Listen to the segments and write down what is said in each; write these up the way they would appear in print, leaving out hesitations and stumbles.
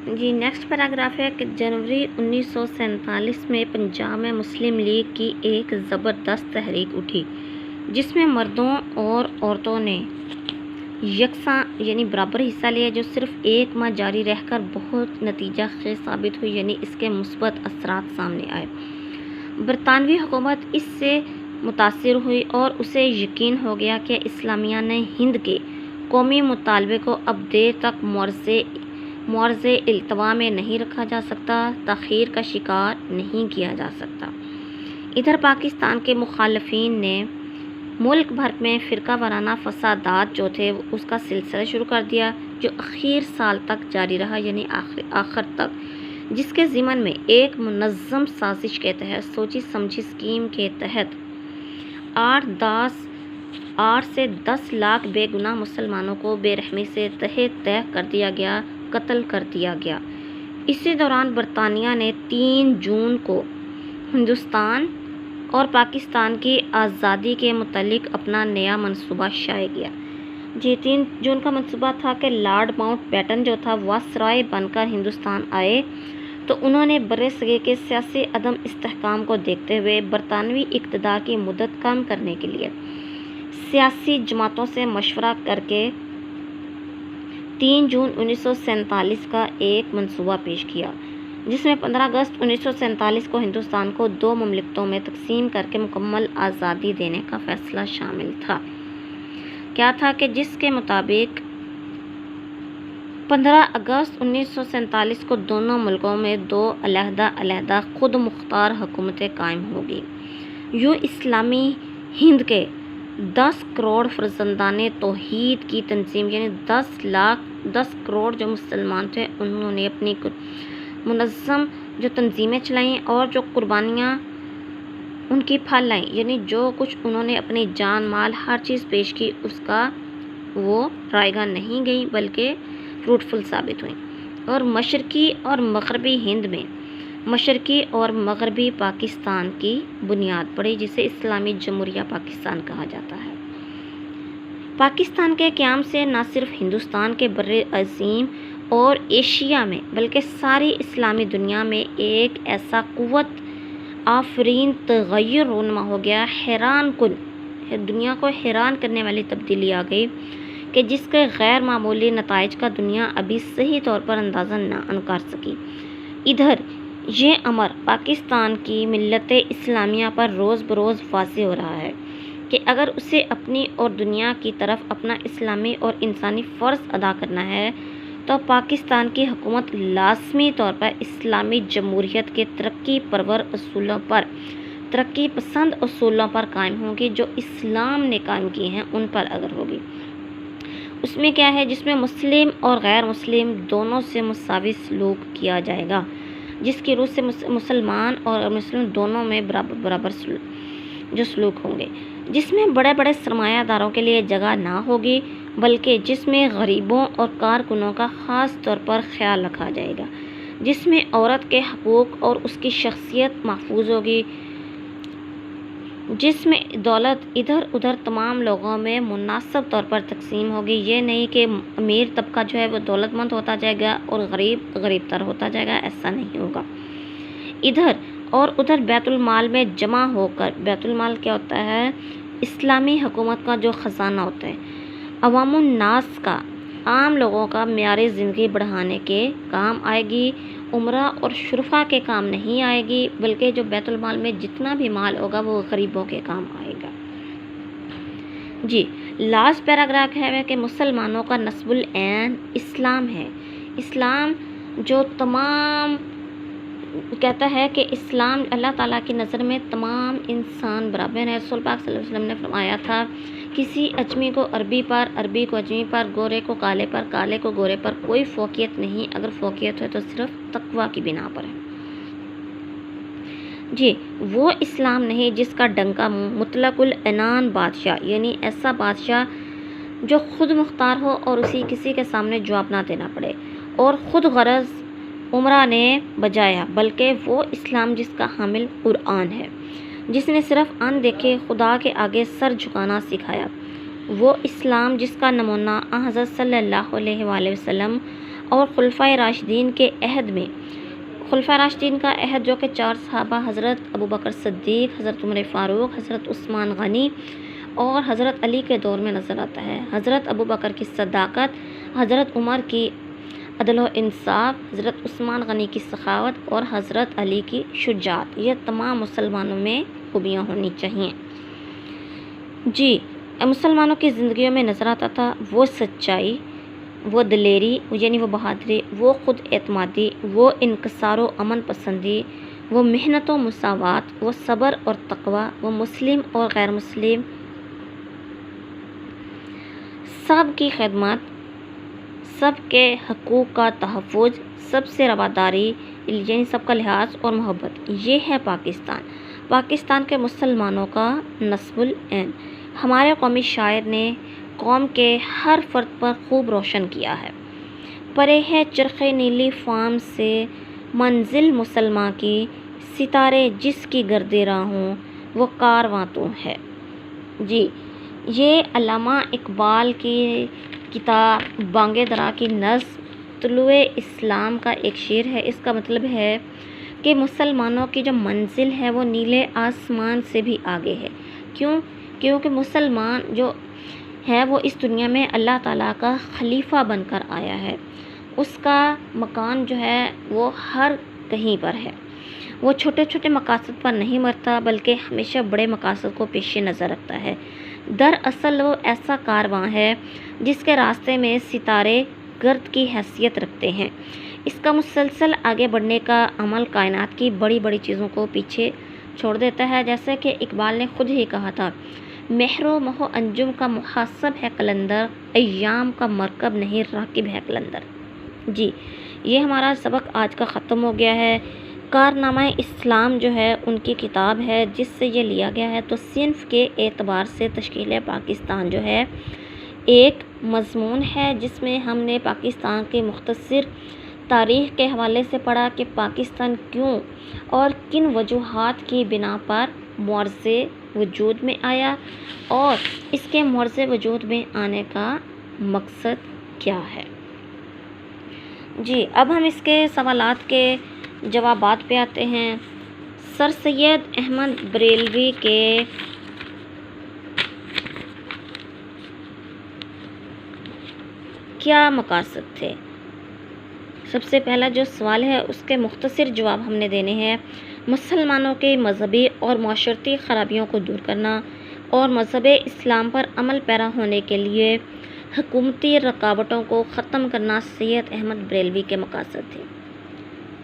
جی next paragraph ہے کہ جنوری 1947 میں پنجاب میں مسلم لیگ کی ایک زبردست تحریک اٹھی جس میں مردوں اور عورتوں نے یکساں یعنی برابر حصہ لیا، جو صرف ایک ماہ جاری رہ کر بہت نتیجہ خیز ثابت ہوئی، یعنی اس کے مثبت اثرات سامنے آئے۔ برطانوی حکومت اس سے متاثر ہوئی اور اسے یقین ہو گیا کہ اسلامیہ نے ہند کے قومی مطالبے کو اب دیر تک معرض التوا میں نہیں رکھا جا سکتا، تاخیر کا شکار نہیں کیا جا سکتا۔ ادھر پاکستان کے مخالفین نے ملک بھر میں فرقہ وارانہ فسادات جو تھے اس کا سلسلہ شروع کر دیا، جو اخیر سال تک جاری رہا، یعنی آخر تک، جس کے ضمن میں ایک منظم سازش کے تحت سوچی سمجھی اسکیم کے تحت 8 سے 10 لاکھ بے گناہ مسلمانوں کو بے رحمی سے تہ کر دیا گیا، قتل کر دیا گیا۔ اسی دوران برطانیہ نے 3 جون کو ہندوستان اور پاکستان کی آزادی کے متعلق اپنا نیا منصوبہ شائع کیا۔ 3 جون کا منصوبہ تھا کہ لارڈ ماؤنٹ بیٹن جو تھا وائسرائے بن کر ہندوستان آئے، تو انہوں نے برصغیر کے سیاسی عدم استحکام کو دیکھتے ہوئے برطانوی اقتدار کی مدت کم کرنے کے لیے سیاسی جماعتوں سے مشورہ کر کے 3 جون 1947 کا ایک منصوبہ پیش کیا، جس میں 15 اگست 1947 کو ہندوستان کو 2 مملکتوں میں تقسیم کر کے مکمل آزادی دینے کا فیصلہ شامل تھا۔ کیا تھا کہ جس کے مطابق 15 اگست 1947 کو دونوں ملکوں میں 2 علیحدہ خود مختار حکومتیں قائم ہوگی۔ یوں اسلامی ہند کے 10 کروڑ فرزندان توحید کی تنظیم، یعنی 10 کروڑ جو مسلمان تھے، انہوں نے اپنی منظم جو تنظیمیں چلائیں اور جو قربانیاں ان کی پھل لائیں، یعنی جو کچھ انہوں نے اپنی جان مال ہر چیز پیش کی، اس کا وہ رائگاں نہیں گئی بلکہ فروٹفل ثابت ہوئیں، اور مشرقی اور مغربی ہند میں مشرقی اور مغربی پاکستان کی بنیاد پڑی، جسے اسلامی جمہوریہ پاکستان کہا جاتا ہے۔ پاکستان کے قیام سے نہ صرف ہندوستان کے بر عظیم اور ایشیا میں بلکہ ساری اسلامی دنیا میں ایک ایسا قوت آفرین تغیر رونما ہو گیا، حیران کن، دنیا کو حیران کرنے والی تبدیلی آ گئی کہ جس کے غیر معمولی نتائج کا دنیا ابھی صحیح طور پر اندازہ نہ کر سکی۔ ادھر یہ امر پاکستان کی ملت اسلامیہ پر روز بروز واضح ہو رہا ہے کہ اگر اسے اپنی اور دنیا کی طرف اپنا اسلامی اور انسانی فرض ادا کرنا ہے تو پاکستان کی حکومت لازمی طور پر اسلامی جمہوریت کے ترقی پسند اصولوں پر قائم ہوگی، جو اسلام نے قائم کیے ہیں ان پر اگر ہوگی۔ اس میں کیا ہے؟ جس میں مسلم اور غیر مسلم دونوں سے مساوی سلوک کیا جائے گا، جس کی روح سے مسلمان اور مسلم دونوں میں برابر جو سلوک ہوں گے، جس میں بڑے بڑے سرمایہ داروں کے لیے جگہ نہ ہوگی بلکہ جس میں غریبوں اور کارکنوں کا خاص طور پر خیال رکھا جائے گا، جس میں عورت کے حقوق اور اس کی شخصیت محفوظ ہوگی، جس میں دولت ادھر ادھر تمام لوگوں میں مناسب طور پر تقسیم ہوگی۔ یہ نہیں کہ امیر طبقہ جو ہے وہ دولت مند ہوتا جائے گا اور غریب تر ہوتا جائے گا، ایسا نہیں ہوگا۔ ادھر اور ادھر بیت المال میں جمع ہو کر، بیت المال کیا ہوتا ہے؟ اسلامی حکومت کا جو خزانہ ہوتا ہے، عوام الناس کا، عام لوگوں کا معیار زندگی بڑھانے کے کام آئے گی، عمرہ اور شرفا کے کام نہیں آئے گی، بلکہ جو بیت المال میں جتنا بھی مال ہوگا وہ غریبوں کے کام آئے گا۔ لاسٹ پیراگراف ہے کہ مسلمانوں کا نصب العین اسلام ہے۔ اسلام جو تمام کہتا ہے کہ اسلام اللہ تعالیٰ کی نظر میں تمام انسان برابر ہیں۔ رسول پاک صلی اللہ علیہ وسلم نے فرمایا تھا، کسی اجمی کو عربی پر، عربی کو اجمی پر، گورے کو کالے پر، کالے کو گورے پر کوئی فوقیت نہیں، اگر فوقیت ہے تو صرف تقویٰ کی بنا پر ہے۔ وہ اسلام نہیں جس کا ڈنکا مطلق العنان بادشاہ، یعنی ایسا بادشاہ جو خود مختار ہو اور اسی کسی کے سامنے جواب نہ دینا پڑے اور خود غرض عمرہ نے بجایا، بلکہ وہ اسلام جس کا حامل قرآن ہے، جس نے صرف ان دیکھے خدا کے آگے سر جھکانا سکھایا، وہ اسلام جس کا نمونہ حضرت صلی اللہ علیہ وآلہ وسلم اور خلفائے راشدین کے عہد میں، خلفائے راشدین کا عہد جو کہ 4 صحابہ حضرت ابوبکر صدیق، حضرت عمر فاروق، حضرت عثمان غنی اور حضرت علی کے دور میں نظر آتا ہے۔ حضرت ابوبکر کی صداقت، حضرت عمر کی عدل و انصاف، حضرت عثمان غنی کی سخاوت اور حضرت علی کی شجاعت، یہ تمام مسلمانوں میں خوبیاں ہونی چاہیے۔ جی، مسلمانوں کی زندگیوں میں نظر آتا تھا وہ سچائی، وہ دلیری یعنی وہ بہادری، وہ خود اعتمادی، وہ انکسار و امن پسندی، وہ محنت و مساوات، وہ صبر اور تقوی، وہ مسلم اور غیر مسلم سب کی خدمت، سب کے حقوق کا تحفظ، سب سے رواداری یعنی سب کا لحاظ اور محبت، یہ ہے پاکستان، پاکستان کے مسلمانوں کا نصب العین۔ ہمارے قومی شاعر نے قوم کے ہر فرد پر خوب روشن کیا ہے۔ پرے ہے چرخ نیلی فام سے منزل مسلماں کی، ستارے جس کی گرد راہوں وہ کارواں تو ہے۔ جی، یہ علامہ اقبال کی کتاب بانگ درا کی نظم طلوع اسلام کا ایک شعر ہے۔ اس کا مطلب ہے کہ مسلمانوں کی جو منزل ہے وہ نیلے آسمان سے بھی آگے ہے۔ کیونکہ مسلمان جو ہے وہ اس دنیا میں اللہ تعالیٰ کا خلیفہ بن کر آیا ہے، اس کا مکان جو ہے وہ ہر کہیں پر ہے، وہ چھوٹے چھوٹے مقاصد پر نہیں مرتا بلکہ ہمیشہ بڑے مقاصد کو پیش نظر رکھتا ہے۔ دراصل وہ ایسا کارواں ہے جس کے راستے میں ستارے گرد کی حیثیت رکھتے ہیں۔ اس کا مسلسل آگے بڑھنے کا عمل کائنات کی بڑی بڑی چیزوں کو پیچھے چھوڑ دیتا ہے، جیسے کہ اقبال نے خود ہی کہا تھا، مہر و مہ و انجم کا محاسب ہے قلندر، ایام کا مرکب نہیں راکب ہے قلندر۔ جی، یہ ہمارا سبق آج کا ختم ہو گیا ہے۔ کارنامہ اسلام جو ہے ان کی کتاب ہے جس سے یہ لیا گیا ہے، تو صنف کے اعتبار سے تشکیل پاکستان جو ہے ایک مضمون ہے جس میں ہم نے پاکستان کی مختصر تاریخ کے حوالے سے پڑھا کہ پاکستان کیوں اور کن وجوہات کی بنا پر معرض وجود میں آیا اور اس کے معرض وجود میں آنے کا مقصد کیا ہے۔ جی، اب ہم اس کے سوالات کے جوابات پہ آتے ہیں۔ سر سید احمد بریلوی کے کیا مقاصد تھے؟ سب سے پہلا جو سوال ہے اس کے مختصر جواب ہم نے دینے ہیں۔ مسلمانوں کے مذہبی اور معاشرتی خرابیوں کو دور کرنا اور مذہب اسلام پر عمل پیرا ہونے کے لیے حکومتی رکاوٹوں کو ختم کرنا سید احمد بریلوی کے مقاصد تھے۔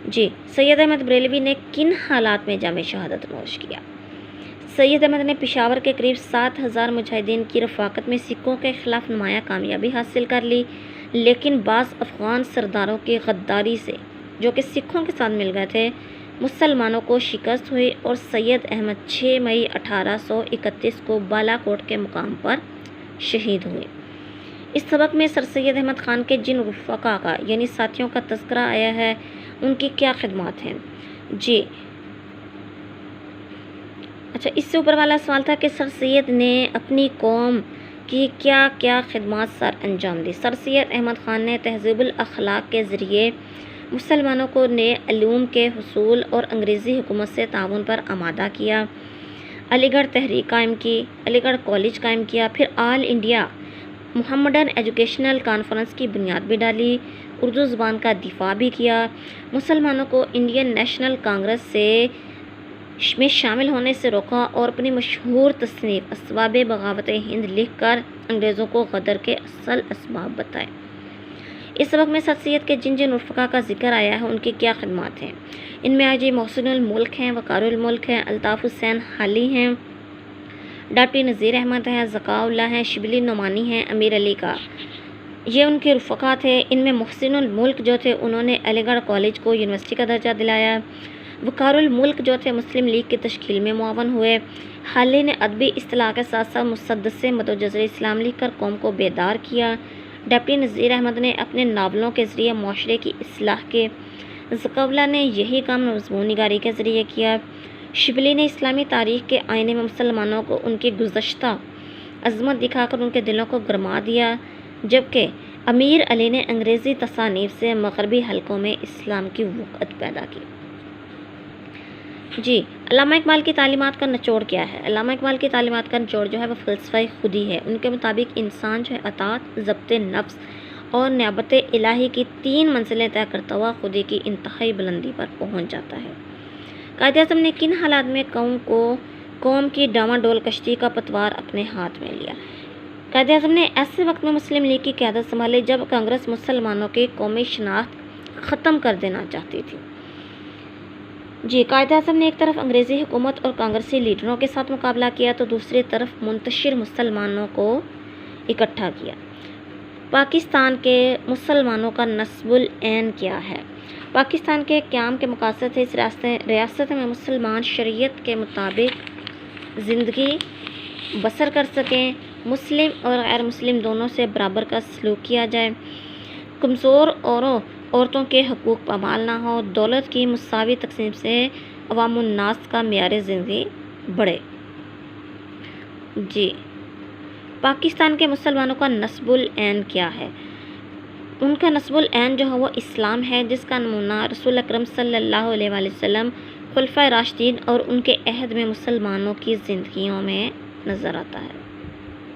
جی، سید احمد بریلوی نے کن حالات میں جام شہادت نوش کیا؟ سید احمد نے پشاور کے قریب 7000 مجاہدین کی رفاقت میں سکھوں کے خلاف نمایاں کامیابی حاصل کر لی، لیکن بعض افغان سرداروں کی غداری سے جو کہ سکھوں کے ساتھ مل گئے تھے، مسلمانوں کو شکست ہوئی اور سید احمد 6 مئی 1831 کو بالا کوٹ کے مقام پر شہید ہوئے۔ اس سبق میں سر سید احمد خان کے جن رفقا کا یعنی ساتھیوں کا تذکرہ آیا ہے ان کی کیا خدمات ہیں؟ جی، اچھا، اس سے اوپر والا سوال تھا کہ سر سید نے اپنی قوم کی کیا کیا خدمات سر انجام دی۔ سر سید احمد خان نے تہذیب الاخلاق کے ذریعے مسلمانوں کو نئے علوم کے حصول اور انگریزی حکومت سے تعاون پر آمادہ کیا، علی گڑھ تحریک قائم کی، علی گڑھ کالج قائم کیا، پھر آل انڈیا محمڈن ایجوکیشنل کانفرنس کی بنیاد بھی ڈالی، اردو زبان کا دفاع بھی کیا، مسلمانوں کو انڈین نیشنل کانگریس میں شامل ہونے سے روکا اور اپنی مشہور تصنیف اسباب بغاوت ہند لکھ کر انگریزوں کو غدر کے اصل اسباب بتائے۔ اس سبق میں سر سید کے جن جن رفقا کا ذکر آیا ہے ان کی کیا خدمات ہیں؟ ان میں آج محسن الملک ہیں، وقار الملک ہیں، الطاف حسین حالی ہیں، ڈاکٹر نذیر احمد ہیں، ذکاء اللہ ہیں، شبلی نعمانی ہیں، امیر علی کا، یہ ان کے رفقا تھے۔ ان میں محسن الملک جو تھے انہوں نے علی گڑھ کالج کو یونیورسٹی کا درجہ دلایا، وقار الملک جو تھے مسلم لیگ کی تشکیل میں معاون ہوئے، حالی نے ادبی اصطلاح کے ساتھ ساتھ مسدس مد و جزر اسلام لکھ کر قوم کو بیدار کیا، ڈپٹی نذیر احمد نے اپنے ناولوں کے ذریعے معاشرے کی اصلاح کے، ذکاء اللہ نے یہی کام مضمون نگاری کے ذریعے کیا، شبلی نے اسلامی تاریخ کے آئینے میں مسلمانوں کو ان کی گزشتہ عظمت دکھا کر ان کے دلوں کو گرما دیا، جبکہ امیر علی نے انگریزی تصانیف سے مغربی حلقوں میں اسلام کی وقعت پیدا کی۔ جی، علامہ اقبال کی تعلیمات کا نچوڑ کیا ہے؟ علامہ اقبال کی تعلیمات کا نچوڑ جو ہے وہ فلسفہ خودی ہے۔ ان کے مطابق انسان جو ہے اطاعت، ضبط نفس اور نیابت الہی کی 3 منزلیں طے کرتا ہوا خودی کی انتہائی بلندی پر پہنچ جاتا ہے۔ قائد اعظم نے کن حالات میں قوم کی ڈاواڈول کشتی کا پتوار اپنے ہاتھ میں لیا؟ قائد اعظم نے ایسے وقت میں مسلم لیگ کی قیادت سنبھالی جب کانگریس مسلمانوں کی قومی شناخت ختم کر دینا چاہتی تھی۔ جی، قائد اعظم نے ایک طرف انگریزی حکومت اور کانگریسی لیڈروں کے ساتھ مقابلہ کیا تو دوسری طرف منتشر مسلمانوں کو اکٹھا کیا۔ پاکستان کے مسلمانوں کا نصب العین کیا ہے؟ پاکستان کے قیام کے مقاصد ہے اس ریاست میں مسلمان شریعت کے مطابق زندگی بسر کر سکیں، مسلم اور غیر مسلم دونوں سے برابر کا سلوک کیا جائے، کمزور عورتوں کے حقوق پامال نہ ہو، دولت کی مساوی تقسیم سے عوام الناس کا معیار زندگی بڑھے۔ جی، پاکستان کے مسلمانوں کا نصب العین کیا ہے؟ ان کا نصب العین جو ہے وہ اسلام ہے، جس کا نمونہ رسول اکرم صلی اللہ علیہ وآلہ وسلم، خلفائے راشدین اور ان کے عہد میں مسلمانوں کی زندگیوں میں نظر آتا ہے۔